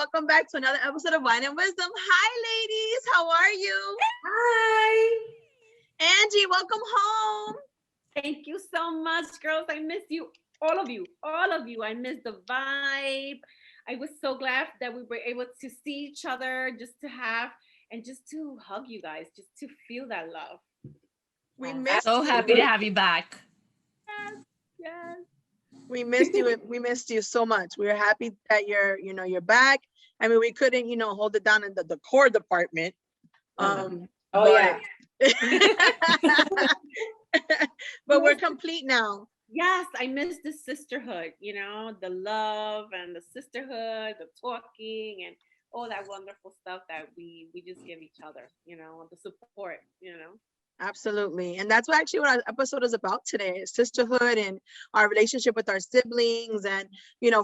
welcome back to another episode of Wine and Wisdom. Hi, ladies. How are you? Hi. Angie, welcome home. Thank you so much, girls. I miss you. All of you. I miss the vibe. I was so glad that we were able to see each other, just to have, and just to hug you guys, just to feel that love. We I'm missed so you. happy to have you back. Yes. We missed you. We missed you so much. We were happy that you're back. I mean, we couldn't, hold it down in the core department. Yeah. But we're complete now. Yes, I miss the sisterhood, the love and the sisterhood, the talking and all that wonderful stuff that we just give each other, the support. Absolutely. And that's what our episode is about today, is sisterhood and our relationship with our siblings and,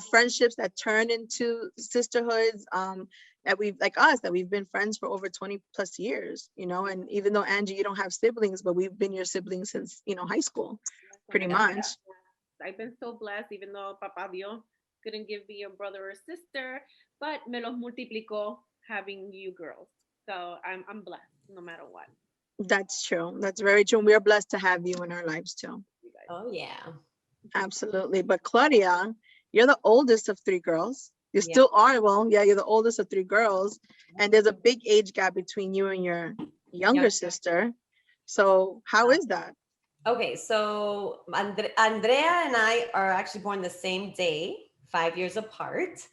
friendships that turn into sisterhoods, that we've been friends for over 20 plus years, and even though Angie, you don't have siblings, but we've been your siblings since, high school, pretty much. I've been so blessed, even though Papa Dios couldn't give me a brother or sister, but me los multiplicó having you girls. So I'm blessed no matter what. That's true. That's very true. We are blessed to have you in our lives too. Oh yeah. Absolutely. But Claudia, you're the oldest of three girls. You Yeah. still are. Well, yeah, you're the oldest of three girls. And there's a big age gap between you and your younger sister. So how is that? Okay, so Andrea and I are actually born the same day, 5 years apart.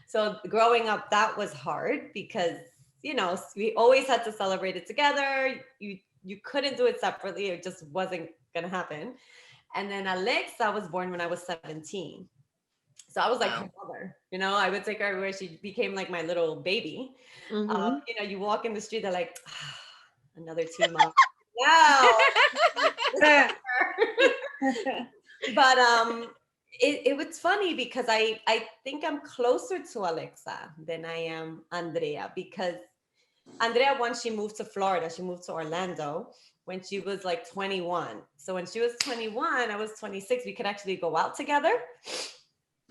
So growing up, that was hard because, we always had to celebrate it together. You couldn't do it separately. It just wasn't going to happen. And then Alexa was born when I was 17. So I was like her mother, I would take her everywhere. She became like my little baby. Mhm. You walk in the street, they're like, another teen mom. Wow. But it was funny because I think I'm closer to Alexa than I am Andrea, because Andrea, once she moved to Florida, she moved to Orlando when she was like 21. So when she was 21, I was 26. We could actually go out together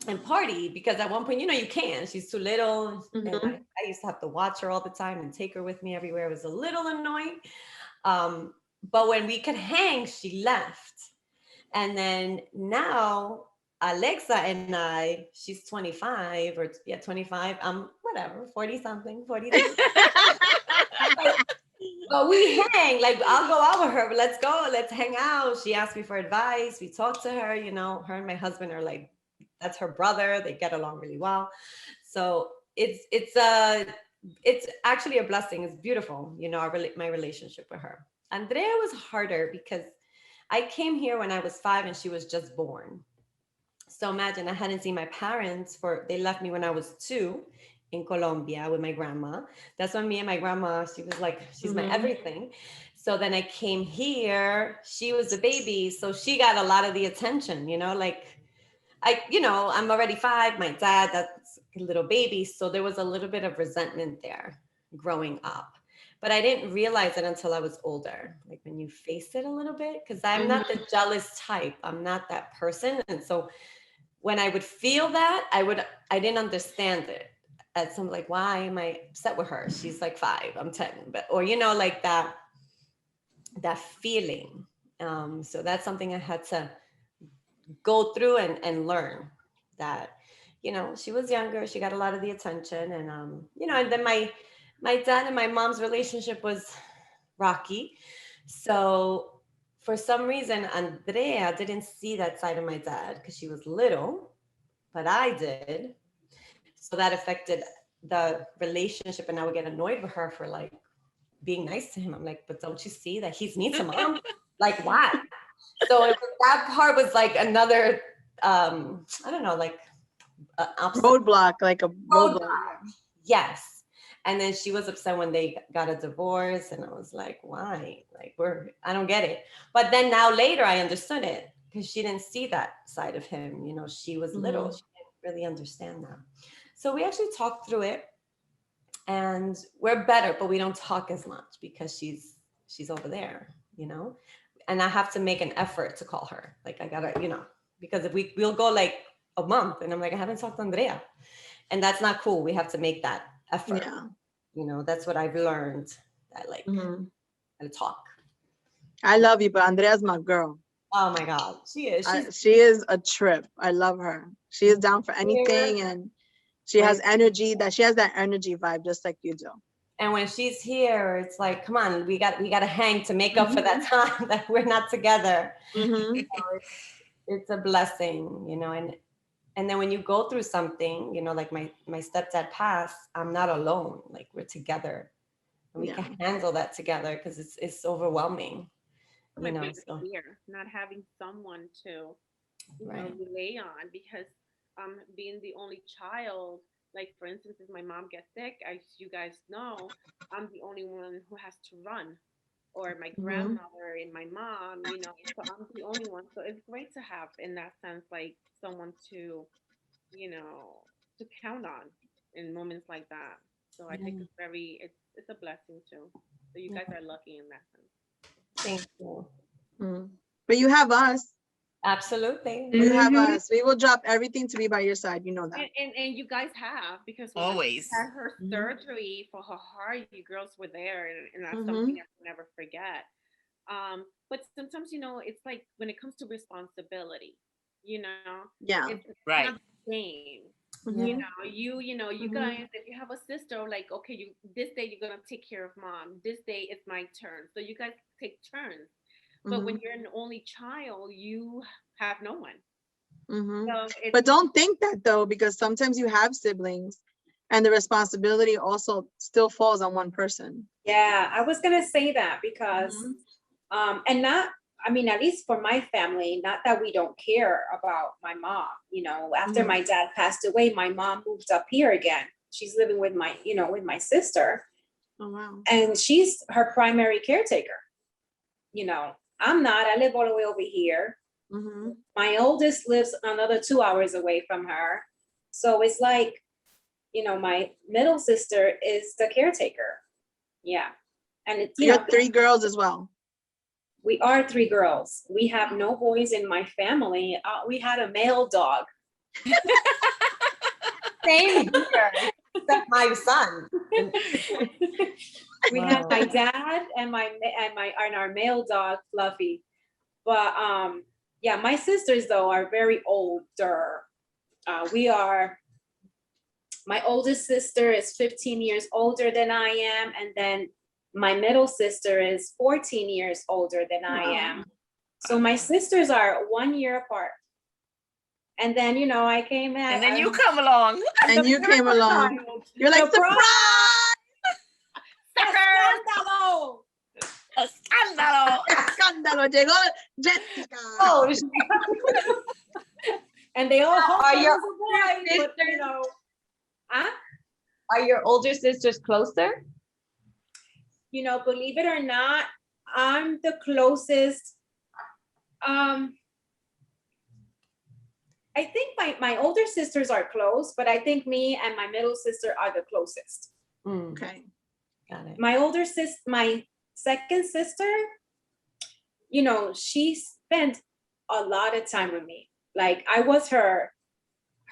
and party, because at one point, you can. She's too little. And I used to have to watch her all the time and take her with me everywhere. It was a little annoying. But when we could hang, she left. And then now Alexa and I, she's 25 or 25. Whatever, 40 something, 42. But we hang, like I'll go out with her, but let's go, let's hang out. She asked me for advice. We talk to her, her and my husband are like, that's her brother. They get along really well. So it's actually a blessing. It's beautiful, my relationship with her. Andrea was harder because I came here when I was 5 and she was just born. So imagine, I hadn't seen my parents they left me when I was 2 in Colombia with my grandma. That's when me and my grandma, she was like, she's my everything. So then I came here, she was a baby. So she got a lot of the attention, I'm already 5, my dad, that's a little baby. So there was a little bit of resentment there growing up. But I didn't realize it until I was older, like when you face it a little bit, because I'm not the jealous type. I'm not that person. And so when I would feel that, I didn't understand it. As I'm like, why am I upset with her? She's like 5, I'm 10, or like that feeling. So that's something I had to go through and learn that, she was younger, she got a lot of the attention, and and then my dad and my mom's relationship was rocky. So for some reason, Andrea didn't see that side of my dad because she was little, but I did. So that affected the relationship, and I would get annoyed with her for like being nice to him. I'm like, but don't you see that he's mean to mom? Like, why? So that part was like another, I don't know, like roadblock, like a roadblock. Yes. And then she was upset when they got a divorce, and I was like, why? Like, I don't get it. But then now later I understood it, because she didn't see that side of him. She was little. She didn't really understand that. So we actually talked through it, and we're better, but we don't talk as much because she's over there, and I have to make an effort to call her. Like I gotta, because if we'll go like a month and I'm like, I haven't talked to Andrea. And that's not cool. We have to make that effort. Yeah. You know, that's what I've learned. I like to talk. I love you, but Andrea's my girl. Oh my God, she is. She is a trip. I love her. She is down for anything, and she has energy. She has that energy vibe, just like you do. And when she's here, it's like, come on, we got to hang to make up for that time that we're not together. So it's a blessing, you know. And then when you go through something, you know, like my stepdad passed, I'm not alone. Like, we're together, and we can handle that together, because it's overwhelming. You know, so fear, not having someone to relay on, because being the only child, like for instance, if my mom gets sick, as you guys know, I'm the only one who has to run, or my grandmother and my mom, you know, so I'm the only one. So it's great to have, in that sense, like someone to, you know, to count on in moments like that. So I think it's a blessing too. So you guys are lucky in that sense. thank you. But you have us. Absolutely. You have us. We will drop everything to be by your side. You know that. And you guys have, because when always had her surgery for her heart, you girls were there, and that's something I will never forget. But sometimes, you know, it's like when it comes to responsibility, you know, it's right. not the same. You know, you guys, if you have a sister, like, okay, this day you're gonna take care of mom. This day it's my turn. So you guys take turns. But when you're an only child, you have no one. So but don't think that though, because sometimes you have siblings, and the responsibility also still falls on one person. Yeah, I was gonna say that, because and not, I mean, at least for my family, not that we don't care about my mom. You know, after my dad passed away, my mom moved up here again. She's living with my sister. Oh wow. And she's her primary caretaker. You know, I'm not. I live all the way over here. My oldest lives another 2 hours away from her. So it's like, you know, my middle sister is the caretaker. Yeah. And it's, you have 3 girls as well. We are 3 girls. We have no boys in my family. We had a male dog. Same here, except my son. We have my dad and our male dog Fluffy. But yeah, my sisters though are very older. My oldest sister is 15 years older than I am, and then my middle sister is 14 years older than I am. So my sisters are 1 year apart. And then, you know, I came in. And then you come along. And you came along. You're like, surprise! ¡Escándalo! Escándalo. Escándalo. Llegó Jessica. Oh, and they all hope Are it your was a boy, but, you know. Are your older sisters closer? You know, believe it or not, I'm the closest. I think my older sisters are close, but I think me and my middle sister are the closest. Okay. Got it. My second sister, you know, she spent a lot of time with me. Like, I was her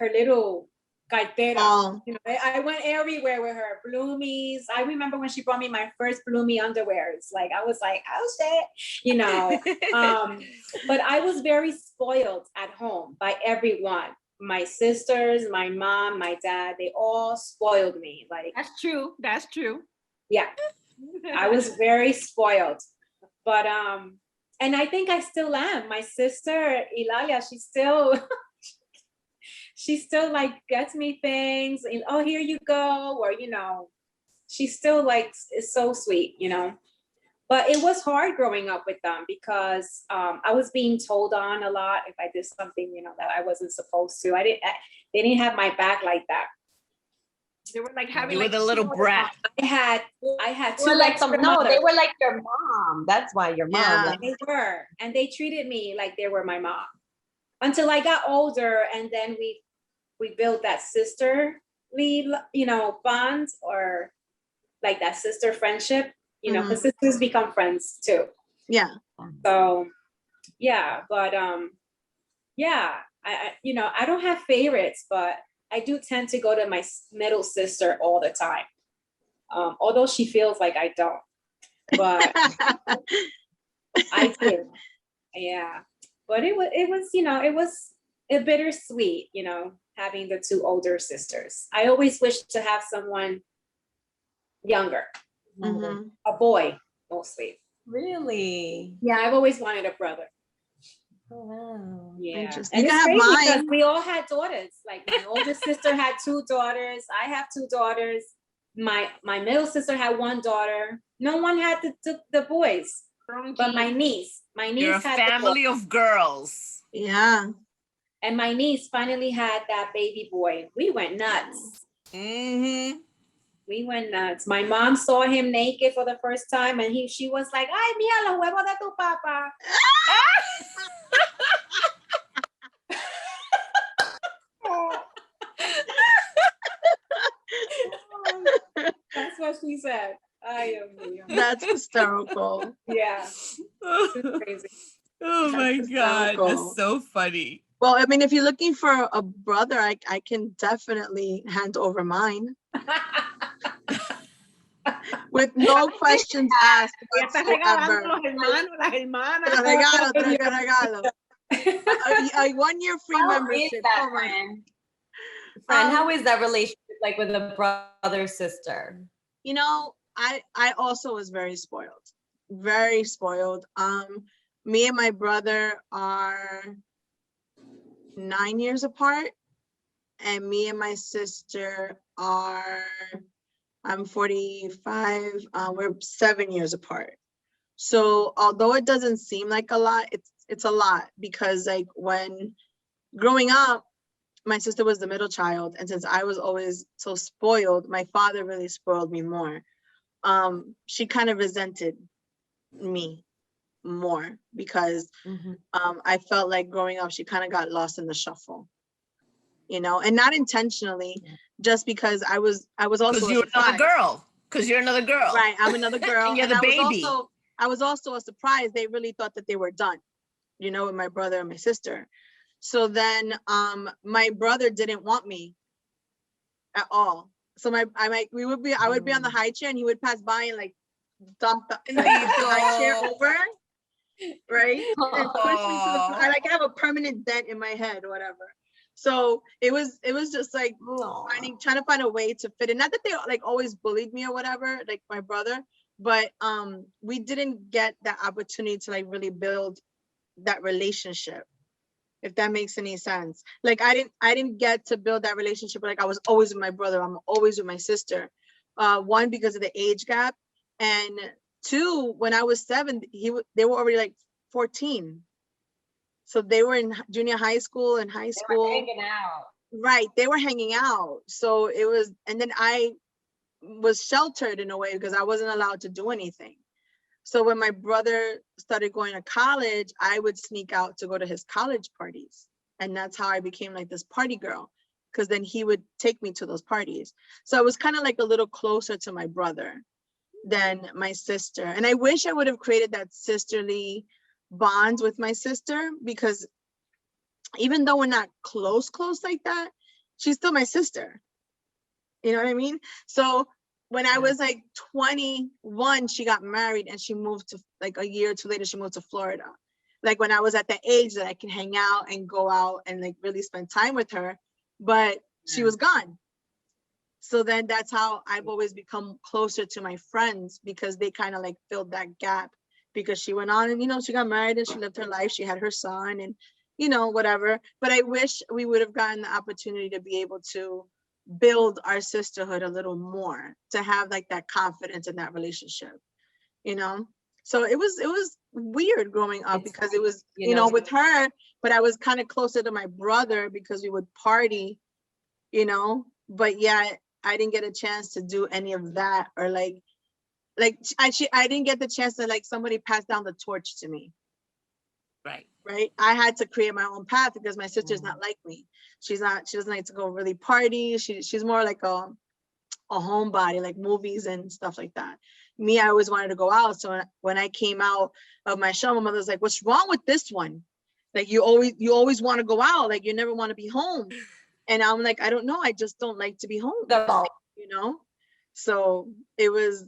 little cartera. You know, I went everywhere with her. Bloomies. I remember when she brought me my first Bloomie underwears. Like, I was like, oh shit, you know. But I was very spoiled at home by everyone. My sisters, my mom, my dad, they all spoiled me. Like, that's true. That's true. Yeah. I was very spoiled. But and I think I still am. My sister Ilalia, she still like gets me things, and oh, here you go, or you know, she still like is so sweet, you know. But it was hard growing up with them, because I was being told on a lot if I did something, you know, that I wasn't supposed to. They didn't have my back like that. They were like having. You were the little brat. I had two like extra no, mothers. they were like your mom. That's why your mom. Yeah. Like, They were, and they treated me like they were my mom until I got older, and then we built that sisterly, you know, bond, or like that sister friendship, you know, because sisters become friends too. Yeah. So yeah, but yeah, I you know, I don't have favorites, but I do tend to go to my middle sister all the time. Although she feels like I don't, but I do. Yeah. But it was, you know, it was a bittersweet, you know, having the two older sisters. I always wished to have someone younger, Mhm. a boy mostly. Really? Yeah, I've always wanted a brother. Oh, wow. Yeah. Interesting. And You it's can have crazy because mine. we all had daughters. Like my older sister had 2 daughters. I have 2 daughters. My middle sister had 1 daughter. No one had the boys. But my niece You're a had the boy. family of girls. Yeah. And my niece finally had that baby boy. We went nuts. Mm-hmm. We went nuts. My mom saw him naked for the first time, and she was like, "Ay, mira los huevos de tu papá." That's what she said. Ay, Dios mío. That's hysterical. Yeah, Oh crazy. my That's God, hysterical. that's so funny. Well, I mean, if you're looking for a brother, I can definitely hand over mine with no questions asked Ya está regalando whatsoever. los hermanos, las hermanas. Te lo regalo, te lo regalo. A 1-year free How is membership. that, Oh my. Fran? Fran, how is that relationship like with a brother sister? You know, I also was very spoiled. Very spoiled. Me and my brother are 9 years apart, and me and my sister are, I'm 45, we're 7 years apart. So although it doesn't seem like a lot, it's a lot, because like when growing up, my sister was the middle child, and since I was always so spoiled, my father really spoiled me more. She kind of resented me more because I felt like growing up, she kind of got lost in the shuffle, you know, and not intentionally, just because I was also Because a you're another surprise. girl. Because you're another girl. Right, I'm another girl, And you're the baby. I was also a surprise. They really thought that they were done, you know, with my brother and my sister. So then, my brother didn't want me at all. So I would be on the high chair, and he would pass by and like dump the high chair over, right? And push me to the floor. I like have a permanent dent in my head or whatever. So it was just like trying to find a way to fit in. Not that they like always bullied me or whatever, like my brother, but we didn't get that opportunity to like really build that relationship, if that makes any sense. Like I didn't get to build that relationship. Like I was always with my brother, I'm always with my sister. 1, because of the age gap, and 2, when I was 7, they were already like 14. So they were in junior high school and high school. They were hanging out. Right, they were hanging out. So it was, and then I was sheltered in a way because I wasn't allowed to do anything. So when my brother started going to college, I would sneak out to go to his college parties. And that's how I became like this party girl, because then he would take me to those parties. So I was kind of like a little closer to my brother than my sister. And I wish I would have created that sisterly bond with my sister, because even though we're not close like that, she's still my sister. You know what I mean? So when I was like 21, she got married, and she moved to, like a year or 2 later, she moved to Florida. Like when I was at the age that I can hang out and go out and like really spend time with her, but she was gone. So then that's how I've always become closer to my friends, because they kind of like filled that gap, because she went on and, you know, she got married and she lived her life. She had her son and, you know, whatever. But I wish we would have gotten the opportunity to be able to build our sisterhood a little more, to have like that confidence in that relationship, you know? So it was weird growing up, because it was, you know, with her, but I was kind of closer to my brother because we would party, you know, but yeah, I didn't get a chance to do any of that, or like I didn't get the chance to like somebody pass down the torch to me. Right. I had to create my own path, because my sister's not like me. She doesn't like to go really party. She's more like a homebody, like movies and stuff like that. Me, I always wanted to go out. So when I came out of my shell, my mother's like, "What's wrong with this one? Like you always want to go out. Like you never want to be home." And I'm like, I don't know, I just don't like to be home, The- you know? So it was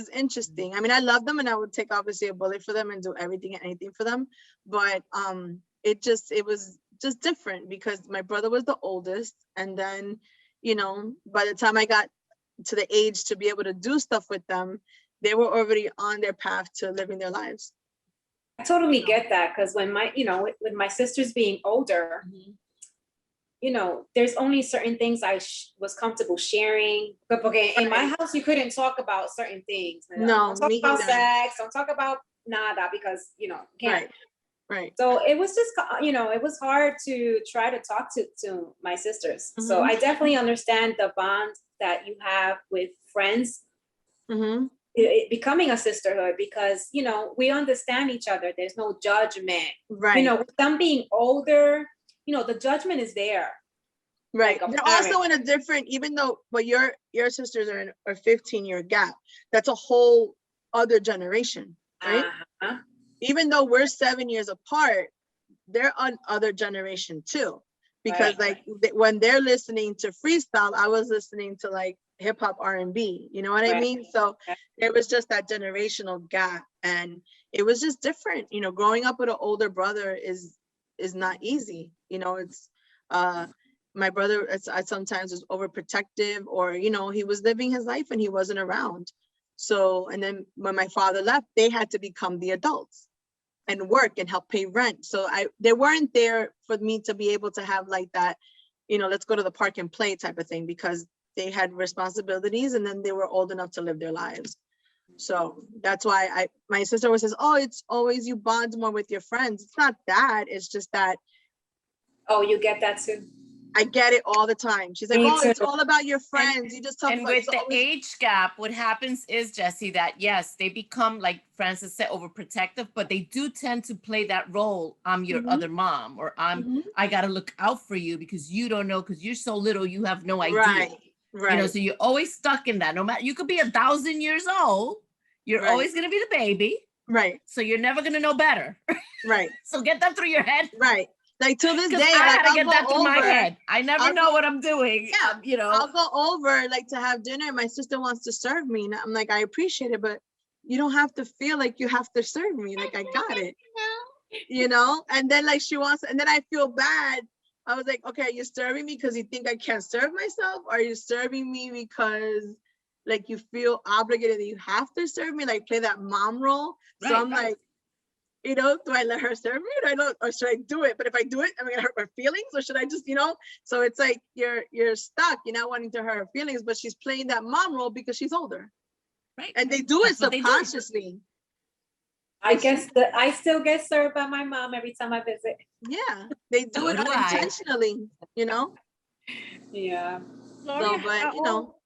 interesting. I mean, I love them and I would take obviously a bullet for them and do everything and anything for them. But it was just different because my brother was the oldest. And then, you know, by the time I got to the age to be able to do stuff with them, they were already on their path to living their lives. I totally get that, because when my, you know, with my sisters being older, you know, there's only certain things I was comfortable sharing. But okay, in my house, you couldn't talk about certain things. You know? No, Don't talk me about either. sex. Don't talk about nada, because, you know, can't. Right. So it was just, you know, it was hard to try to talk to my sisters. So I definitely understand the bond that you have with friends. It becoming a sisterhood, because, you know, we understand each other. There's no judgment. Right. You know, with them being older, you know, the judgment is there. Right. Like They're also in a different, even though, but your sisters are in a 15-year gap. That's a whole other generation, right? Even though we're 7 years apart, they're on other generation too. Because when they're listening to freestyle, I was listening to like hip hop, R&B, you know what I mean? So there was just that generational gap, and it was just different. You know, growing up with an older brother is not easy. You know, it's my brother I sometimes was overprotective, or, you know, he was living his life and he wasn't around. So, and then when my father left, they had to become the adults and work and help pay rent. So they weren't there for me to be able to have like that, you know, let's go to the park and play type of thing, because they had responsibilities and then they were old enough to live their lives. So that's why my sister always says, oh, it's always you bond more with your friends. It's not that, it's just that. Oh, you get that too? I get it all the time. She's like, oh, it's all about your friends. You just talk and about with the age gap, what happens is, Jessie, that yes, they become, like Francis said, overprotective, but they do tend to play that role. I'm your other mom, or I gotta look out for you because you don't know, because you're so little, you have no idea. Right. You know, so you're always stuck in that. No matter, you could be 1,000 years old, you're always gonna be the baby. Right. So you're never gonna know better. Right. So get that through your head. Right. Like till this day, I like, had to get that through my head. I never know what I'm doing. Yeah, you know, I'll go over like to have dinner. My sister wants to serve me, and I'm like, I appreciate it, but you don't have to feel like you have to serve me. Like I got it, you know. And then like she wants, and then I feel bad. I was like, okay, are you serving me because you think I can't serve myself? Or are you serving me because like you feel obligated that you have to serve me? Like play that mom role. So I'm like, you know, do I let her serve me, or or should I do it? But if I do it, am I gonna hurt her feelings, or should I just, you know? So it's like you're stuck. You're not wanting to hurt her feelings, but she's playing that mom role because she's older, right? And they do it subconsciously. I guess that I still get served by my mom every time I visit. Yeah, they do it unintentionally, you know. Yeah. Gloria, So, but you know.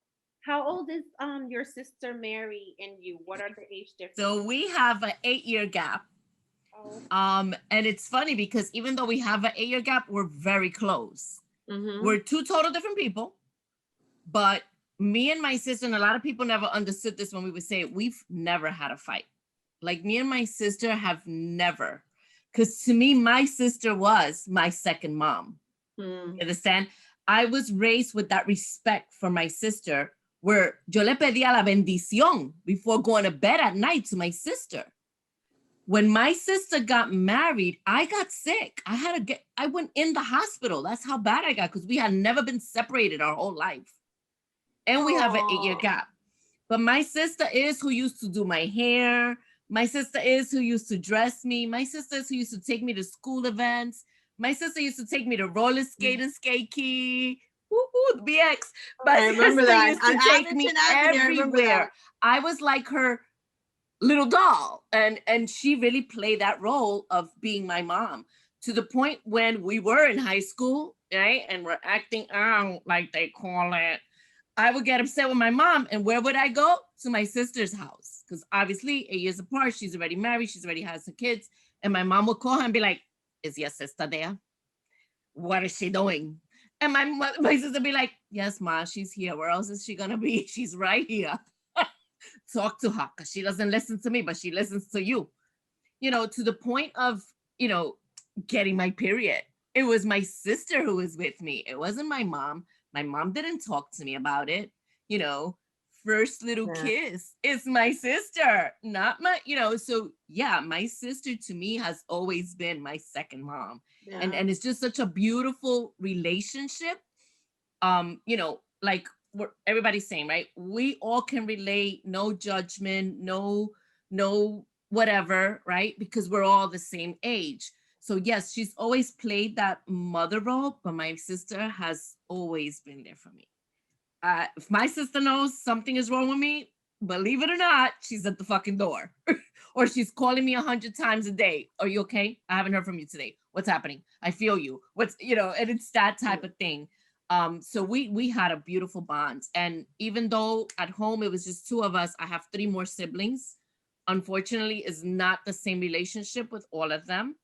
How old is your sister Mary and you? What are the age difference? So we have an 8-year gap. And it's funny because even though we have an 8-year gap, we're very close. We're two total different people, but me and my sister, and a lot of people never understood this when we would say it, we've never had a fight. Like me and my sister have never, because to me, my sister was my second mom. You understand? I was raised with that respect for my sister, where yo le pedía la bendición before going to bed at night to my sister. When my sister got married, I got sick. I went in the hospital. That's how bad I got, because we had never been separated our whole life. And we have an 8-year gap. But my sister is who used to do my hair. My sister is who used to dress me. My sister is who used to take me to school events. My sister used to take me to roller skate and skate key. Woo-hoo, BX. My sister used to take me everywhere. I was like her little doll, and she really played that role of being my mom, to the point when we were in high school, right, and we're acting out, like they call it, I would get upset with my mom, and where would I go? To my sister's house, because obviously 8 years apart, she's already married, she's already has her kids, and my mom would call her and be like, is your sister there? What is she doing? And my sister would be like, yes, Ma, she's here. Where else is she gonna be? She's right here. Talk to her, because she doesn't listen to me, but she listens to you. You know, to the point of, you know, getting my period. it was my sister who was with me. It wasn't my mom. My mom didn't talk to me about it. You know, first little kiss, it's my sister, not my, you know, so yeah, my sister to me has always been my second mom. And it's just such a beautiful relationship. You know, like what everybody's saying, right? We all can relate, no judgment, no whatever, right? Because we're all the same age. So yes, she's always played that mother role, but my sister has always been there for me. If my sister knows something is wrong with me, believe it or not, she's at the fucking door. Or she's calling me 100 times a day. Are you okay? I haven't heard from you today. What's happening? I feel you. What's, you know, and it's that type of thing. So we had a beautiful bond. And even though at home it was just two of us, I have 3 more siblings. Unfortunately, is not the same relationship with all of them.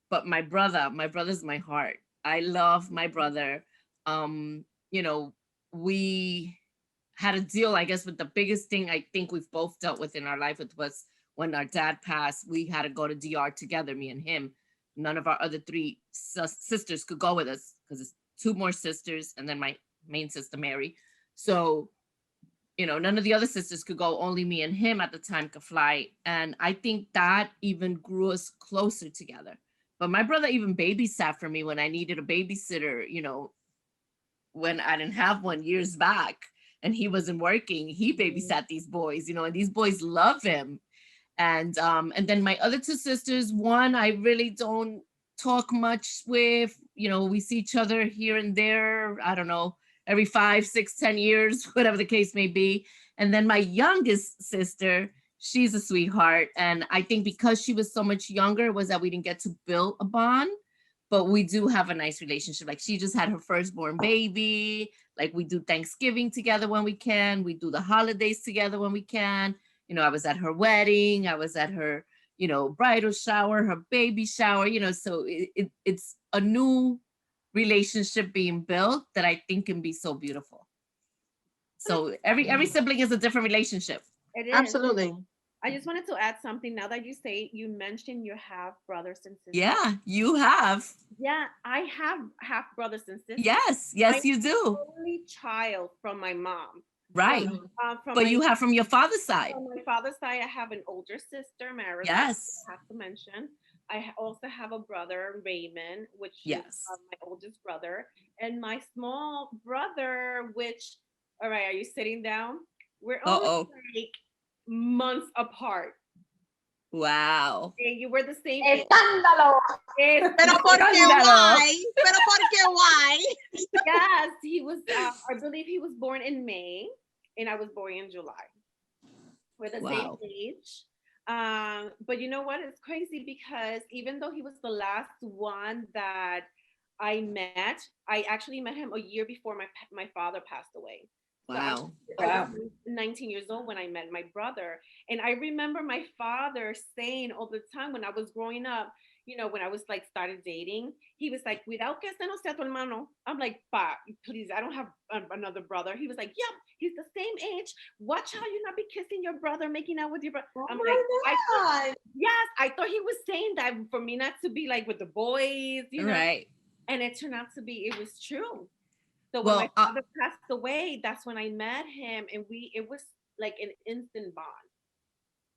But my brother's my heart. I love my brother. You know, we had a deal, I guess, with the biggest thing I think we've both dealt with in our life. It was when our dad passed, we had to go to DR together, me and him. None of our other 3 sisters could go with us because it's 2 more sisters and then my main sister, Mary. So, you know, none of the other sisters could go, only me and him at the time could fly. And I think that even grew us closer together. But my brother even babysat for me when I needed a babysitter, you know, when I didn't have one years back and he wasn't working, he babysat these boys, you know, and these boys love him. And then my other 2 sisters, one I really don't talk much with, you know, we see each other here and there, I don't know, every 5, 6, 10 years, whatever the case may be. And then my youngest sister, she's a sweetheart. And I think because she was so much younger was that we didn't get to build a bond, but we do have a nice relationship. Like she just had her firstborn baby. Like we do Thanksgiving together when we can. We do the holidays together when we can. You know, I was at her wedding. I was at her, you know, bridal shower, her baby shower, you know, so it's a new relationship being built that I think can be so beautiful. So every sibling is a different relationship. It is. Absolutely. I just wanted to add something. Now that you mentioned you have brothers and sisters. Yeah, you have. Yeah, I have half brothers and sisters. Yes, you do. Only child from my mom. Right. But you have from your father's side. On my father's side, I have an older sister, Margarita. Yes. I have to mention. I also have a brother, Raymond, which is my oldest brother, and my small brother, which, all right, are you sitting down? We're only like months apart. Wow. You were the same. Escándalo. Pero por qué why? Pero por qué why? Yes, he was. I believe he was born in May, and I was born in July. We're the same age. But you know what? It's crazy because even though he was the last one that I met, I actually met him a year before my father passed away. Wow. So I was 19 years old when I met my brother. And I remember my father saying all the time when I was growing up, you know, when I was like started dating, he was like, "Cuidado que este no sea tu hermano." I'm like, "Pa, please, I don't have another brother." He was like, "Yep, he's the same age. Watch how you not be kissing your brother, making out with your brother." I'm like, I thought he was saying that for me not to be like with the boys, you know. Right. And it turned out to be, it was true. So when my father passed away, that's when I met him, and it was like an instant bond.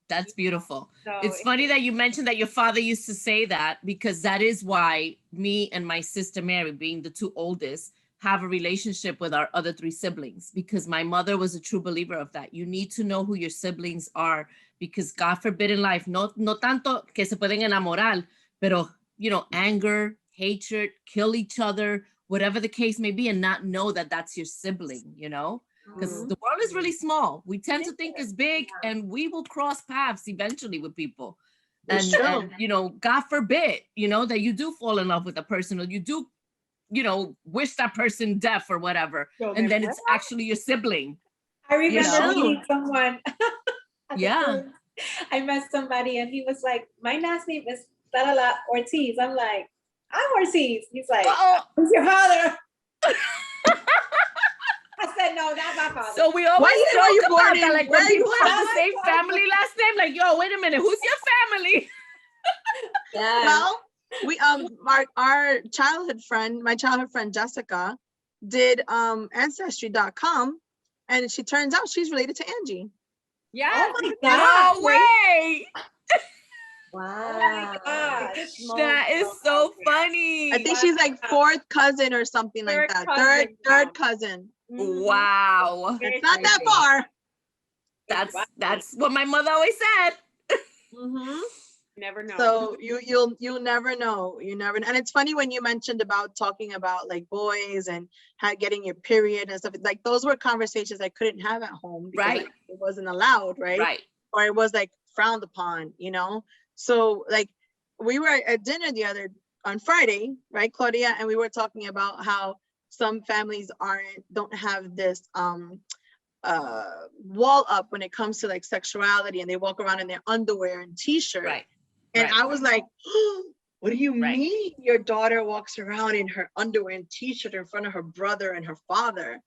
That's beautiful. So it's funny that you mentioned that your father used to say that, because that is why me and my sister Mary, being the 2 oldest, have a relationship with our other 3 siblings, because my mother was a true believer of that. You need to know who your siblings are, because God forbid in life, no tanto que se pueden enamorar, pero, you know, anger, hatred, kill each other, whatever the case may be, and not know that that's your sibling, you know? Because the world is really small. We tend to think it's big, and we will cross paths eventually with people. And, you know, God forbid, you know, that you do fall in love with a person, or you do, you know, wish that person death or whatever. And then it's actually your sibling. I remember meeting someone. Yeah. I met somebody and he was like, "My last name is Ortiz." I'm like, "I'm Ortiz." He's like, "Who's your father?" I said, "No, that's my father." So we always joke about that, like when people have the same family last name, like, yo, wait a minute, who's your family? Well, We our childhood friend, my childhood friend Jessica, did ancestry.com, and she turns out she's related to Angie. Yeah. Oh my No God. way. Wow. God. That is so funny. I think she's like fourth cousin or something like that. Third cousin. Wow. It's not that far. That's what my mother always said. Never know. So you'll never know. You never know. And it's funny when you mentioned about talking about like boys and getting your period and stuff. Like those were conversations I couldn't have at home because Right. it wasn't allowed, right? Right. Or it was like frowned upon, you know. So like we were at dinner on Friday, right, Claudia, and we were talking about how some families don't have this wall up when it comes to like sexuality, and they walk around in their underwear and t-shirt. Right. And right. I was like, oh, what do you Right. mean your daughter walks around in her underwear and t-shirt in front of her brother and her father?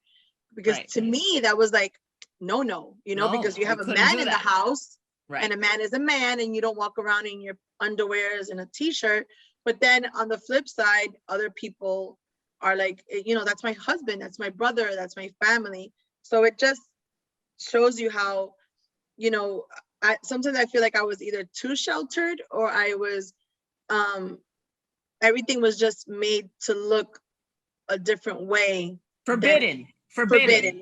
Because Right. to me, that was like, no, you know, No, because you have we a couldn't man do in the that. house, Right. and a man is a man, and you don't walk around in your underwears and a t-shirt. But then on the flip side, other people are like, you know, that's my husband, that's my brother, that's my family. So it just shows you how, you know, sometimes I feel like I was either too sheltered, or I was, everything was just made to look a different way. Forbidden,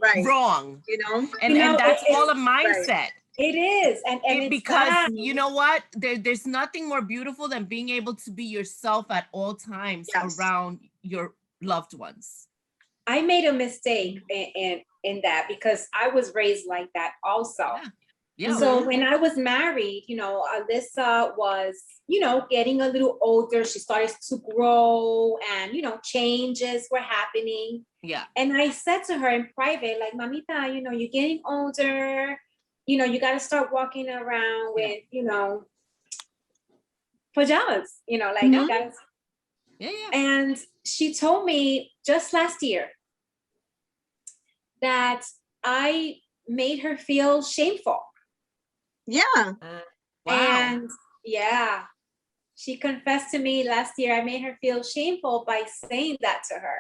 right? Wrong, You know, and that's all a mindset. Right. It is, and it's because bad. you know what? There's nothing more beautiful than being able to be yourself at all times. Yes. Around your loved ones. I made a mistake in that because I was raised like that also. Yeah. So when I was married, you know, Alyssa was, you know, getting a little older. She started to grow, and, you know, changes were happening. Yeah. And I said to her in private, like, Mamita, you know, you're getting older. You know, you got to start walking around with, you know, pajamas, you know, like you guys. Yeah. And she told me just last year that I made her feel shameful. Yeah. Wow. And yeah, she confessed to me last year I made her feel shameful by saying that to her.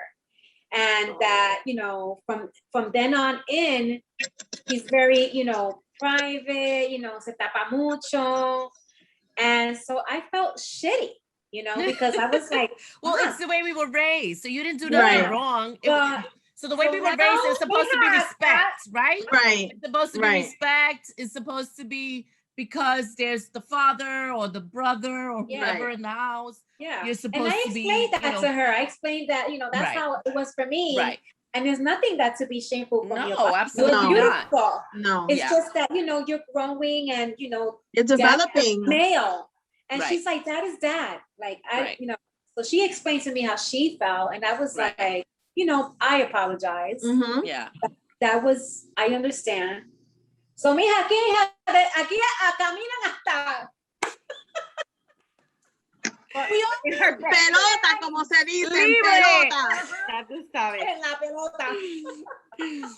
And that, you know, from then on in, he's very, you know, private, you know, se tapa mucho. And so I felt shitty, you know, because I was like, well, it's the way we were raised. So you didn't do nothing wrong. So the way we were raised is supposed to be respect, right? Right. It's supposed to be respect. It's supposed to be because there's the father or the brother or whoever in the house. Yeah. You're supposed to be. And I explained that to her. I explained that, you know, that's how it was for me. Right. And there's nothing that to be shameful from your No, absolutely not. No. It's just that, you know, you're growing and, you know, you're developing. Male. And she's like, that is dad. Like, you know, so she explained to me how she felt. And I was like, you know, I apologize. Yeah. That was, I understand. So, mija, aquí caminan hasta. Pelota, como se dice, pelota. En la pelota.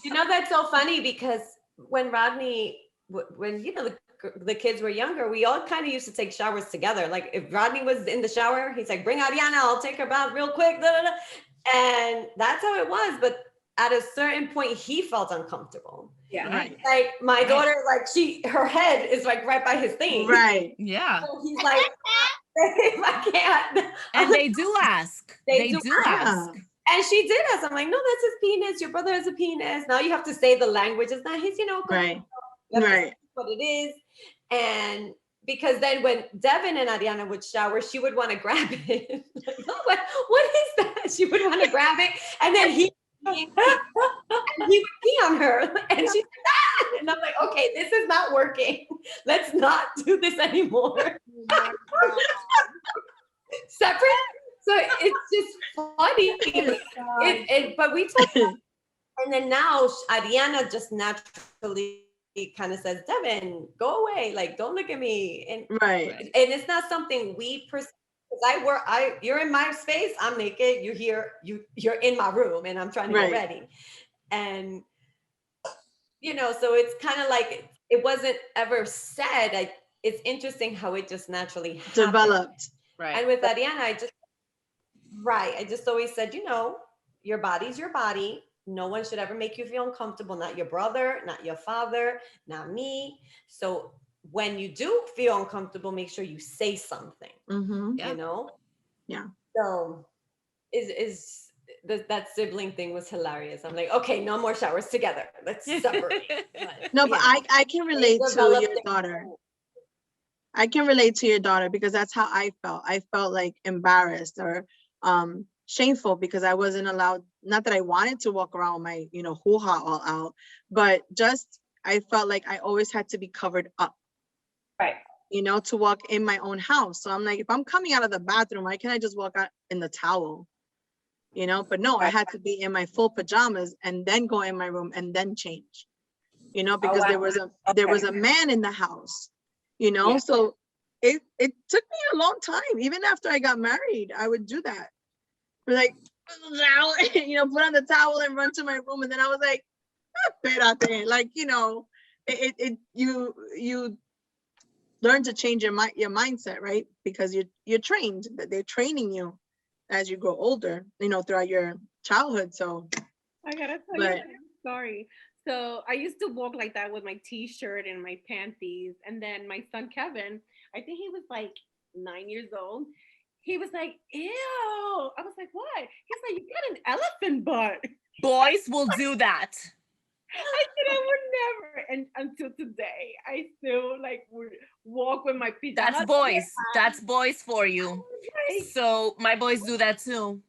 You know, that's so funny because when Rodney, when, you know, the kids were younger, we all kind of used to take showers together. Like if Rodney was in the shower, he's like, bring Ariana, I'll take her bath real quick. And that's how it was. But at a certain point, he felt uncomfortable. Yeah. Right. Like my daughter, like her head is like right by his thing. Right. Yeah. So he's like, I can't. And they do ask. They do ask. And she did ask. I'm like, no, that's his penis. Your brother has a penis. Now you have to say the language. It's not his, you know. Right. What it is. And because then when Devin and Ariana would shower, she would want to grab it. Like, oh, what is that? She would want to grab it. And then he would pee on her. And she's like, ah! And I'm like, okay, this is not working. Let's not do this anymore. Separate. So it's just funny. But we told her. And then now Ariana just naturally kind of says, Devin, go away. Like, don't look at me. And and it's not something we perceive. Because you're in my space, I'm naked, you're here, you're in my room, and I'm trying to get ready. And you know, so it's kind of like it wasn't ever said. It's interesting how it just naturally happened. Developed. Right. And with Ariana, I just always said, you know, your body's your body. No one should ever make you feel uncomfortable. Not your brother, not your father, not me. So when you do feel uncomfortable, make sure you say something, you know? Yeah. So that sibling thing was hilarious. I'm like, okay, no more showers together. Let's separate. No, but I can relate to your daughter. I can relate to your daughter because that's how I felt. I felt like embarrassed or shameful because I wasn't allowed, not that I wanted to walk around with my, you know, hoo-ha all out, but just I felt like I always had to be covered up. Right. You know, to walk in my own house. So I'm like, if I'm coming out of the bathroom, why can't I just walk out in the towel? You know, but no, I had to be in my full pajamas and then go in my room and then change, you know, because there was a man in the house, you know. So it took me a long time. Even after I got married, I would do that. Like, you know, put on the towel and run to my room. And then I was like, espérate. Like, you know, you learn to change your mindset, right? Because you're trained, that they're training you as you grow older, you know, throughout your childhood. So I gotta tell you, I'm sorry. So I used to walk like that with my t-shirt and my panties. And then my son Kevin, I think he was like 9 years old. He was like, ew. I was like, what? He's like, you got an elephant butt. Boys will do that. I said I would never, and until today, I still like would walk with my pajamas. That's boys. That's boys for you. So my boys do that too.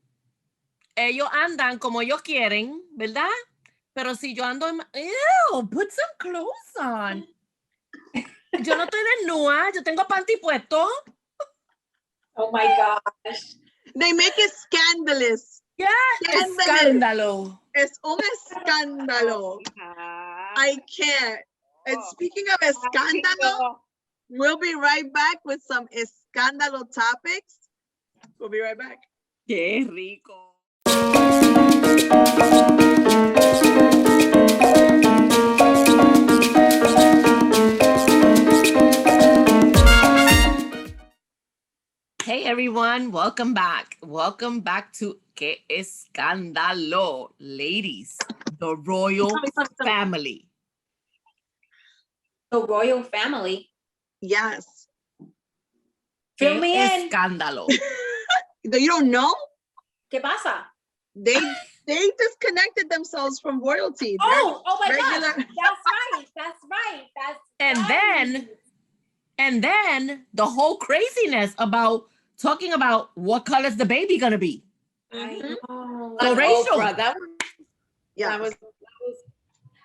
Ellos andan como ellos quieren, ¿verdad? Pero si yo ando, ew, put some clothes on. Yo no estoy desnuda, yo tengo panty puesto. Oh my gosh. They make it scandalous. Yeah, escándalo. Es un escándalo. I can't. And speaking of escándalo, we'll be right back with some escándalo topics. We'll be right back. Qué rico. Hey everyone, welcome back. Welcome back to Que Escándalo, ladies, the royal family. The royal family. Yes. Fill me in. Escándalo. You don't know? ¿Qué pasa? They disconnected themselves from royalty. Oh my regular... gosh. That's right. And then the whole craziness about talking about what color is the baby gonna be. I know. So racial. That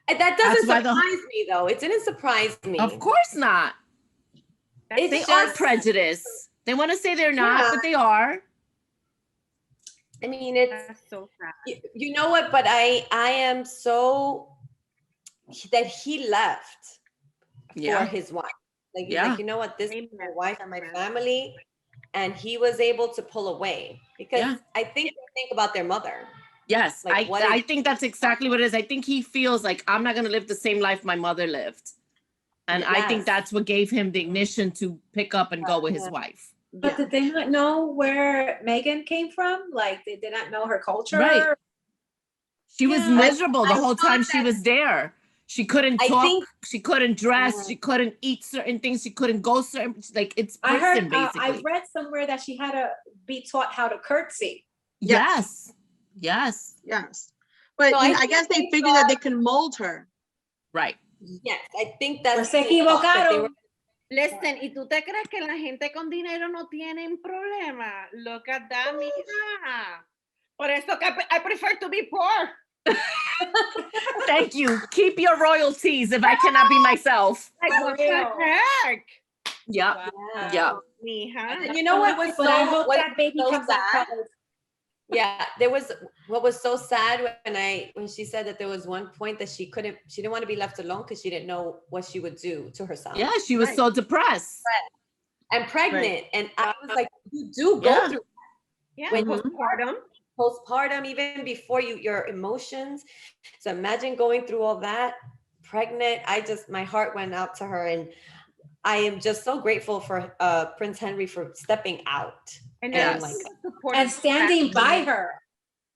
doesn't surprise me though. It didn't surprise me. Of course not. They are prejudiced. They want to say they're not, but they are. I mean, it's so sad. You know what? But I am so that he left for his wife. Like, he's like, you know what? This is my wife and my family. And he was able to pull away because I think they think about their mother. Yes, like, I think that's exactly what it is. I think he feels like I'm not going to live the same life my mother lived. And I think that's what gave him the ignition to pick up and go with his wife. But did they not know where Meghan came from? Like, they did not know her culture? Right. She was miserable the whole time she was there. She couldn't talk, she couldn't dress, she couldn't eat certain things, she couldn't go certain, like, it's prison, basically. I read somewhere that she had to be taught how to curtsy. Yes. But so I guess they figured that they can mold her. Right. Yes, I think that's... Se equivocaron. Listen, ¿y tú te crees que la gente con dinero no tienen problema? Look at that, mija. Por eso que I prefer to be poor. Thank you. Keep your royalties if I cannot be myself. Like, what the heck? Yep. Wow. Yep. Mija. And you know what was so, I hope that baby comes sad? Yeah, what was so sad when she said that there was one point that she didn't want to be left alone because she didn't know what she would do to her son. Yeah, she was so depressed. And pregnant. Right. And I was like, you do go through that. Yeah, when postpartum, even before your emotions. So imagine going through all that, pregnant. My heart went out to her. And I am just so grateful for Prince Henry for stepping out And and like like And standing by her.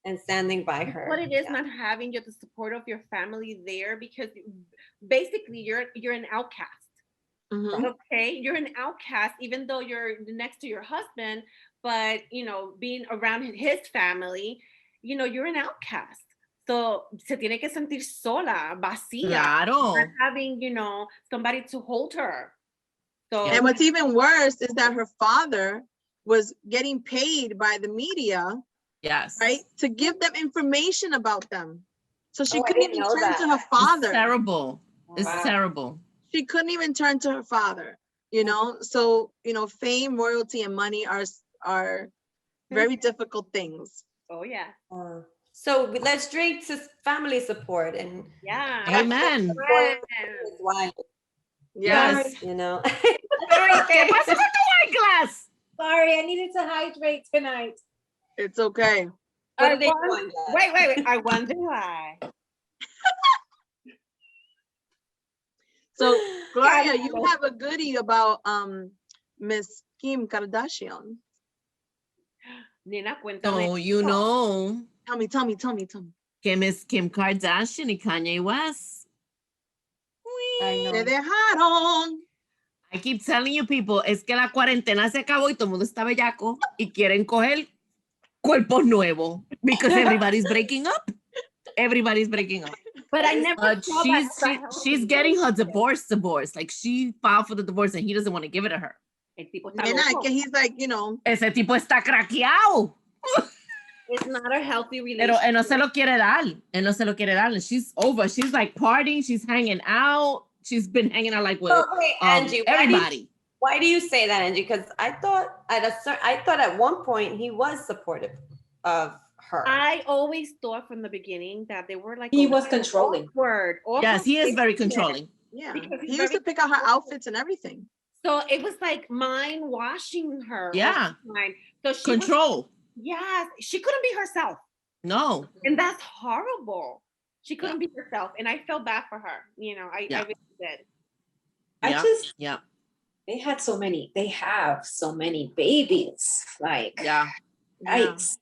and standing by her. What it is, not having the support of your family there, because basically you're an outcast. Okay, you're an outcast, even though you're next to your husband, but being around his family, you're an outcast. So se tiene que sentir sola, vacía, Claro. not having, somebody to hold her. So And what's even worse is that her father was getting paid by the media, Yes. right, to give them information about them. So she I couldn't didn't even know turn that. to her It's father. terrible. It's Wow. terrible. She couldn't even turn to her father, So, fame, royalty, and money are very difficult things. oh yeah. So let's drink to family support and Yeah. Amen. his wife, Yes. Yes. you know. ¿Qué pasó con tu wine glass? Sorry, I needed to hydrate tonight. It's okay. What I do they won- want, guys? wait. I wonder why. So, Gloria, you have a goodie about Miss Kim Kardashian. Nena, cuéntame. So you know Tell me. que Miss Kim Kardashian y Kanye West. I know. Se dejaron. I keep telling you people, es que la cuarentena se acabó y todo el mundo está bellaco y quieren coger cuerpos nuevos because everybody's breaking up. Everybody's breaking up. But I never But saw she's getting her divorce. Like she filed for the divorce and he doesn't want to give it to her. El tipo está Nena, loco. que he's like, Ese tipo está craqueado. It's not a healthy Pero relationship. él no se lo quiere dar. Él no se lo quiere dar. And she's over. She's like partying. She's hanging out. She's been hanging out like with So, wait, Angie, everybody. Why do you say that, Angie? Because I thought at one point he was supportive of her. I always thought from the beginning that they were like He was controlling. Awkward. Yes, he is very controlling. yeah. Because he's He used very to pick out her outfits and everything. So it was like mind washing her. all Yeah. the time. So she Control. yes, she couldn't be herself. No. And that's horrible. She couldn't be herself. And I felt bad for her. I really did. Yeah. They have so many babies. Like, Yeah. yikes.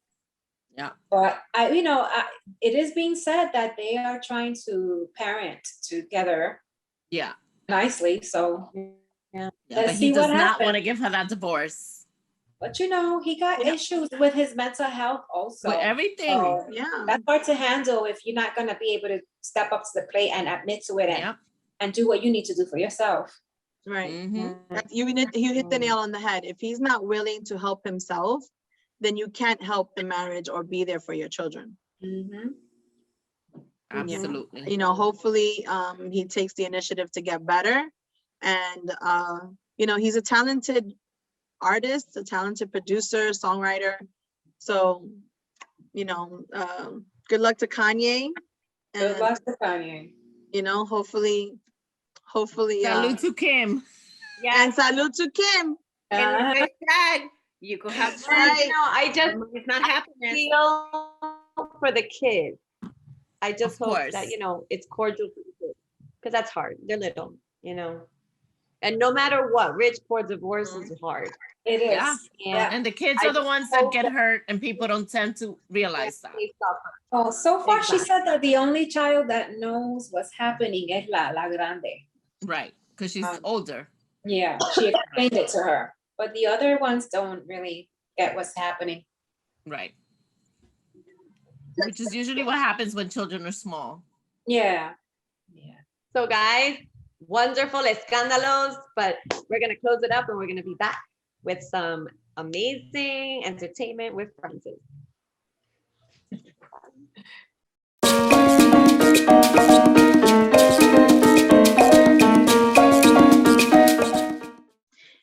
Yeah. But it is being said that they are trying to parent together Yeah. nicely. So Yeah. But let's he see does what not happens. want to give her that divorce. But he got issues with his mental health also. With everything. So Yeah. that's hard to handle if you're not gonna be able to step up to the plate and admit to it and do what you need to do for yourself. Right. Mm-hmm. You hit the nail on the head. If he's not willing to help himself, then you can't help the marriage or be there for your children. Mm-hmm. Absolutely. Hopefully he takes the initiative to get better. And he's a talented artist, a talented producer, songwriter. So, good luck to Kanye. Good luck to Kanye. Hopefully. Salute to Kim. Yeah. And salute to Kim. And it's sad. You could have Right. I just it's not happening. feel for the kids. I just Of hope course. that it's cordial for the kids, because that's hard. They're little, and no matter what, rich, poor, divorce is hard. It is. Yeah. And the kids I are the just ones that hope get that- hurt, and people don't tend to realize that. They suffer. Oh, so far she Exactly. said that the only child that knows what's happening is La Grande. Right. Because she's older. Yeah, she explained it to her. But the other ones don't really get what's happening. Right. Which is usually what happens when children are small. Yeah. So guys, wonderful escándalos, but we're gonna close it up and we're gonna be back with some amazing entertainment with Francis.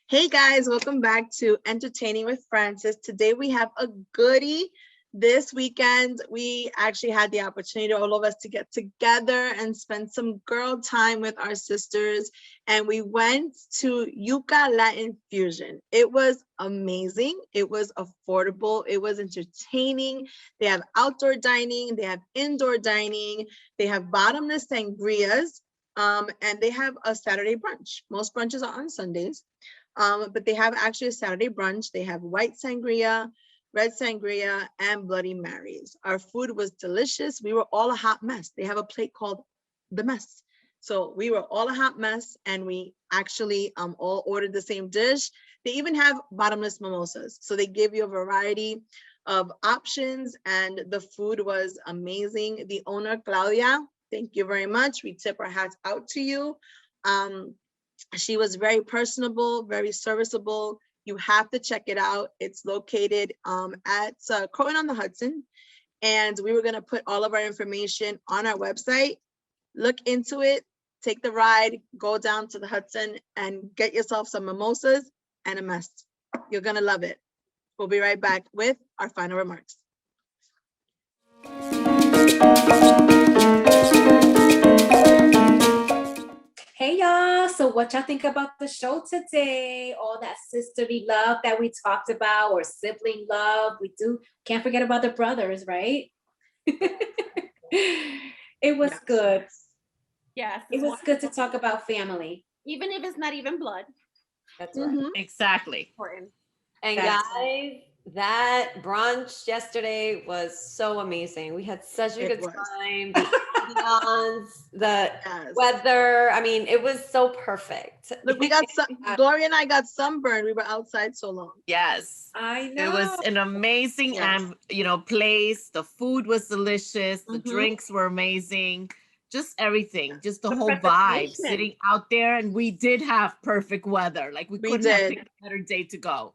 Hey guys, welcome back to Entertaining with Francis. Today we have a goodie. This weekend, we actually had the opportunity, all of us, to get together and spend some girl time with our sisters. And we went to YUKA Latin Fusion. It was amazing. It was affordable. It was entertaining. They have outdoor dining. They have indoor dining. They have bottomless sangrias. And they have a Saturday brunch. Most brunches are on Sundays, but they have actually a Saturday brunch. They have white sangria, red sangria, and Bloody Marys. Our food was delicious. We were all a hot mess. They have a plate called the mess. So we were all a hot mess, and we actually all ordered the same dish. They even have bottomless mimosas. So they give you a variety of options, and the food was amazing. The owner, Claudia, thank you very much. We tip our hats out to you. She was very personable, very serviceable. You have to check it out. It's located at Croton on the Hudson. And we were gonna put all of our information on our website. Look into it, take the ride, go down to the Hudson and get yourself some mimosas and a mess. You're gonna love it. We'll be right back with our final remarks. Hey y'all, so what y'all think about the show today? All that sisterly love that we talked about, or sibling love. Can't forget about the brothers, right? It was good. Yes. It was good to talk about family. Even if it's not even blood. That's right. Exactly. Important. And That's guys, that brunch yesterday was so amazing. We had such a good time. The ambiance, the weather. I mean, it was so perfect. Look, we got Gloria and I got sunburned. We were outside so long. Yes. I know. It was an amazing place. The food was delicious. The drinks were amazing. Just everything, just the whole vibe, sitting out there. And we did have perfect weather. Like we couldn't have picked a better day to go.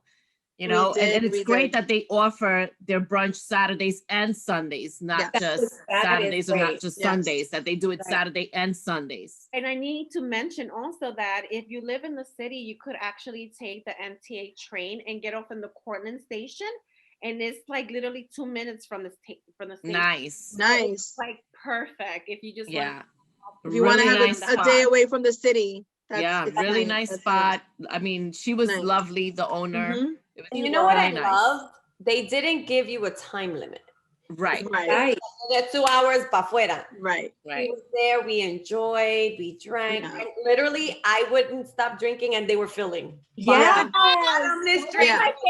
You know, and it's great that they offer their brunch Saturdays and Sundays, not just Saturdays or not just Sundays, that they do it Saturday and Sundays. And I need to mention also that if you live in the city, you could actually take the MTA train and get off in the Cortland station. And it's like literally 2 minutes from the station. Nice. It's like perfect if you just if you want to have a day away from the city. Really nice spot. I mean, she was lovely, the owner. And you know what I love? They didn't give you a time limit. Right. They're 2 hours pa fuera. Right. We was there, we enjoyed, we drank, and literally I wouldn't stop drinking and they were filling. Yeah.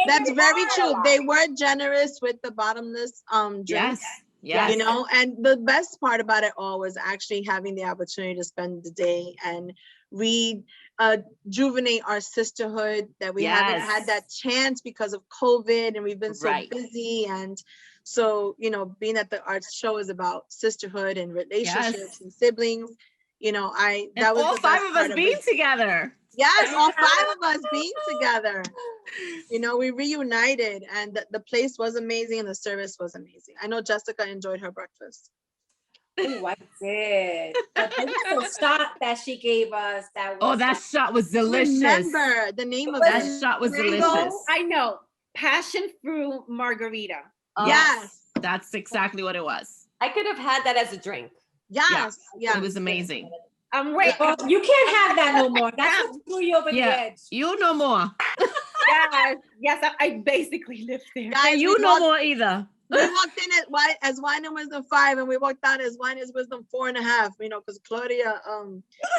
That's very true. They were generous with the bottomless drinks. Yes. You know, and the best part about it all was actually having the opportunity to spend the day and rejuvenate our sisterhood that we haven't had that chance because of COVID, and we've been so busy. And so, you know, being that our show is about sisterhood and relationships and siblings, you know, that was all the five best of part us being together. Yes, all 5 of us being together. You know, we reunited, and the place was amazing and the service was amazing. I know Jessica enjoyed her breakfast. Oh, I did. The shot that she gave us. That shot was delicious. Remember the name of that shot was delicious. I know. Passion fruit margarita. Yes. That's exactly what it was. I could have had that as a drink. Yes. It was amazing. You can't have that no more. That's what threw you over the edge. You no more. Yes, I basically lived there. Guys, you no more either. We walked in as wine and wisdom 5, and we walked out as wine is wisdom 4.5. You know, because Claudia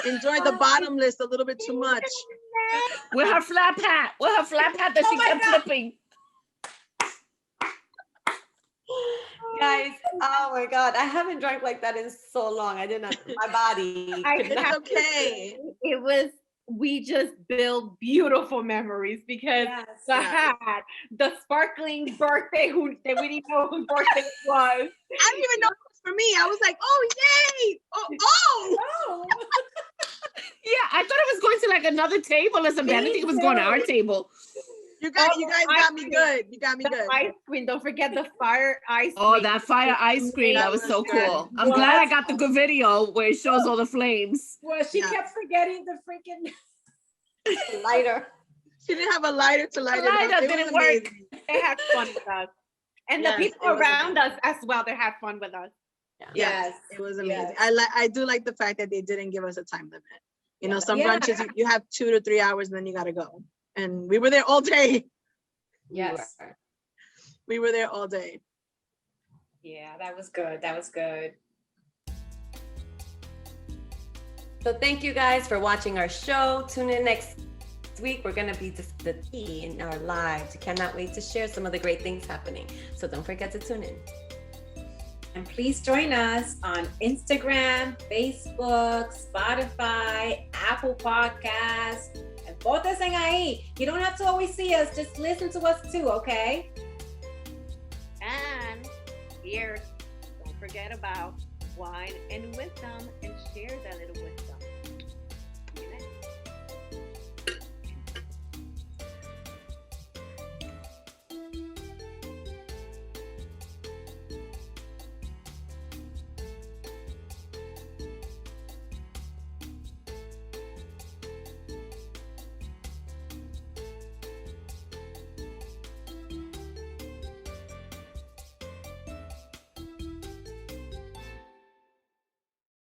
enjoyed the bottomless a little bit too much. With her flap hat. That she kept flipping. Guys, oh my God, I haven't drank like that in so long. I didn't. My body. It's okay. We just build beautiful memories because the sparkling birthday that we didn't know whose birthday it was. I didn't even know it was for me. I was like, oh yay! Oh. Yeah, I thought it was going to like another table or something. I didn't think it was going to our table. You guys got me good. You got me good. Ice cream. Don't forget the fire ice cream. Oh, that fire ice cream. That was so cool. I'm glad I got the good video where it shows all the flames. Well, she kept forgetting the freaking lighter. She didn't have a lighter to light it up. It didn't work. They had fun with us. And the people around us as well, they had fun with us. Yes, it was amazing. I do like the fact that they didn't give us a time limit. You know, some brunches you have 2 to 3 hours and then you gotta go. And we were there all day. Yes. We were there all day. Yeah, that was good. So thank you guys for watching our show. Tune in next week. We're going to be just the tea in our lives. We cannot wait to share some of the great things happening. So don't forget to tune in. And please join us on Instagram, Facebook, Spotify, Apple Podcasts, and voten ahí. You don't have to always see us, just listen to us too, okay? And here, don't forget about wine and wisdom, and share that little wisdom.